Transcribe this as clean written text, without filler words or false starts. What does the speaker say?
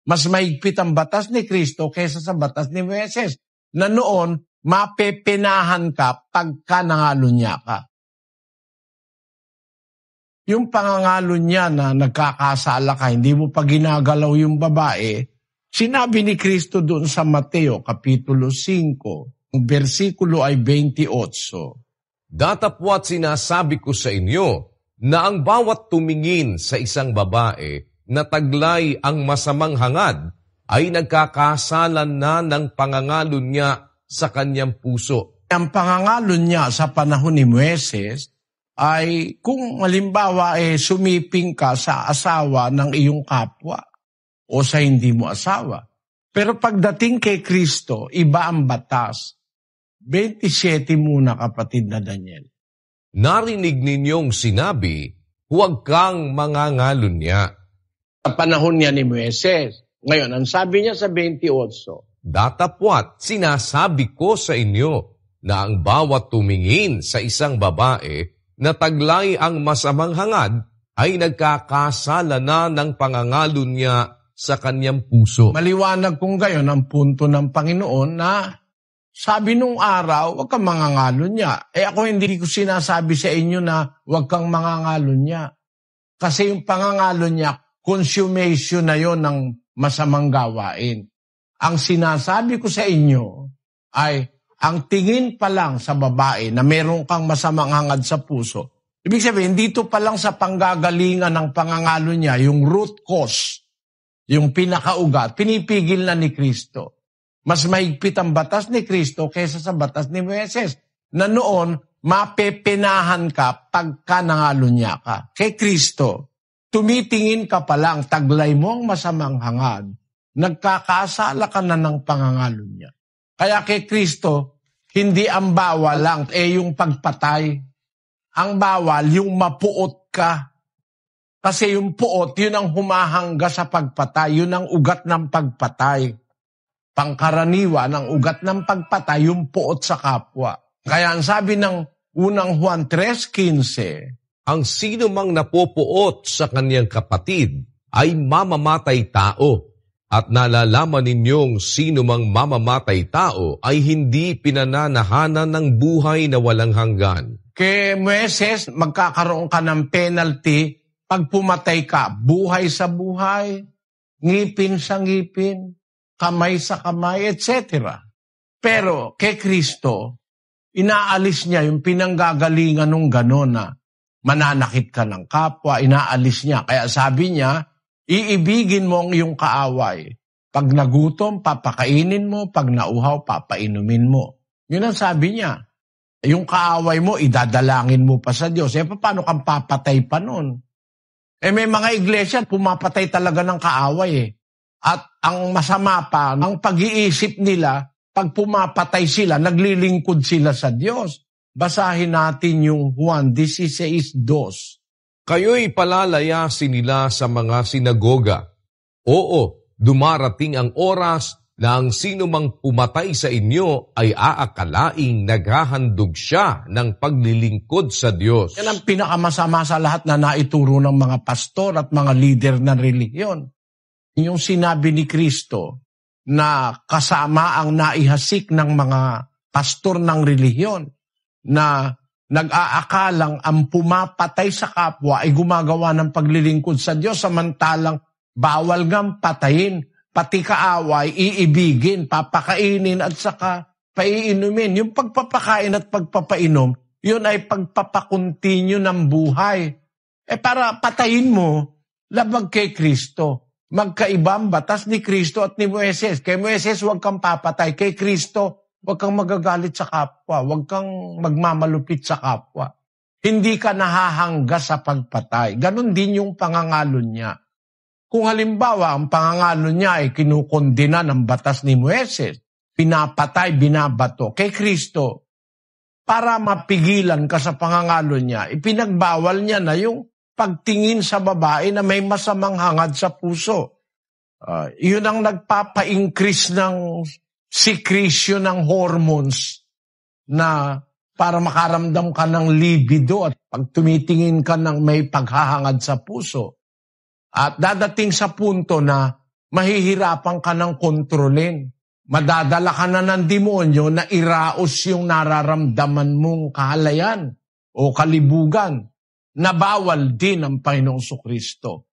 Mas mahigpit ang batas ni Kristo kaysa sa batas ni Moises, na noon mapepinahan ka pagka nangalunya ka. Yung pangangalo niya na nagkakasala ka, hindi mo pa ginagalaw yung babae, sinabi ni Kristo doon sa Mateo, Kapitulo 5, ang versikulo ay 28. Datapwat sinasabi ko sa inyo na ang bawat tumingin sa isang babae na taglay ang masamang hangad ay nagkakasala na ng pangangalo niya sa kanyang puso. Ang pangangalo niya sa panahon ni Moises ay kung halimbawa sumiping ka sa asawa ng iyong kapwa o sa hindi mo asawa. Pero pagdating kay Kristo, iba ang batas. 27 muna, kapatid na Daniel. Narinig ninyong sinabi, huwag kang mangangalunya. Sa panahon niya ni Moises. Ngayon, ang sabi niya sa 28, datapwat sinasabi ko sa inyo na ang bawat tumingin sa isang babae na taglay ang masamang hangad ay nagkakasala na ng pangangalo niya sa kanyang puso. Maliwanag kung gayon ang punto ng Panginoon na sabi nung araw, huwag kang mangangalo niya. Ako hindi ko sinasabi sa inyo na huwag kang mangangalo niya. Kasi yung pangangalo niya, consummation na yon ng masamang gawain. Ang sinasabi ko sa inyo ay ang tingin pa lang sa babae na meron kang masamang hangad sa puso, ibig sabihin, dito pa lang sa panggagalingan ng pangangalo niya, yung root cause, yung pinakaugat, pinipigil na ni Kristo. Mas mahigpit ang batas ni Kristo kaysa sa batas ni Moises, na noon, mapepinahan ka pagka nangalo niya ka. Kay Kristo, tumitingin ka pa lang, taglay mo ang masamang hangad, nagkakasala ka na ng pangangalo niya. Kaya kay Kristo, hindi ang bawal lang, yung pagpatay. Ang bawal, yung mapuot ka. Kasi yung puot, yun ang humahangga sa pagpatay. Yun ang ugat ng pagpatay. Pangkaraniwan, ang ugat ng pagpatay, yung puot sa kapwa. Kaya ang sabi ng unang Juan 3:15, ang sino mang napopuot sa kanyang kapatid ay mamamatay tao. At nalalaman ninyong sino mang mamamatay tao ay hindi pinananahanan ng buhay na walang hanggan. Kay Moises, magkakaroon ka ng penalty pag pumatay ka. Buhay sa buhay, ngipin sa ngipin, kamay sa kamay, etc. Pero kay Kristo, inaalis niya yung pinanggagalingan ng gano'n na mananakit ka ng kapwa, inaalis niya. Kaya sabi niya, iibigin mo ang iyong kaaway. Pag nagutom, papakainin mo. Pag nauhaw, papainumin mo. Yun ang sabi niya. Yung kaaway mo, idadalangin mo pa sa Diyos. Paano kang papatay pa nun? May mga iglesia, pumapatay talaga ng kaaway. At ang masama pa, ang pag-iisip nila, pag pumapatay sila, naglilingkod sila sa Diyos. Basahin natin yung Juan 16:2. Kayo'y palalayasin nila sa mga sinagoga. Oo, dumarating ang oras na ang sino mang pumatay sa inyo ay aakalaing naghahandog siya ng paglilingkod sa Diyos. Yan ang pinakamasama sa lahat na naituro ng mga pastor at mga leader ng relihiyon. Yung sinabi ni Kristo na kasama ang naihasik ng mga pastor ng relihiyon na nag-aakalang ang pumapatay sa kapwa ay gumagawa ng paglilingkod sa Diyos, samantalang bawal ngang patayin, pati kaaway, iibigin, papakainin at saka paiinumin. Yung pagpapakain at pagpapainom, yun ay pagpapakontinyo ng buhay. Para patayin mo, labag kay Kristo. Magkaibang batas ni Kristo at ni Moises. Kay Moises, huwag kang papatay. Kay Kristo, huwag kang magagalit sa kapwa. Huwag kang magmamalupit sa kapwa. Hindi ka nahahangga sa pagpatay. Ganon din yung pangangalo niya. Kung halimbawa, ang pangangalo niya ay kinukondena ng batas ni Moises, pinapatay, binabato. Kay Kristo, para mapigilan ka sa pangangalo niya, ipinagbawal niya na yung pagtingin sa babae na may masamang hangad sa puso. Yun ang nagpapa-increase ng secretion ng hormones na para makaramdam ka ng libido at pag tumitingin ka ng may paghahangad sa puso. At dadating sa punto na mahihirapan ka ng kontrolin. Madadala ka na ng demonyo na iraos yung nararamdaman mong kahalayan o kalibugan na bawal din ng Panginoong Kristo.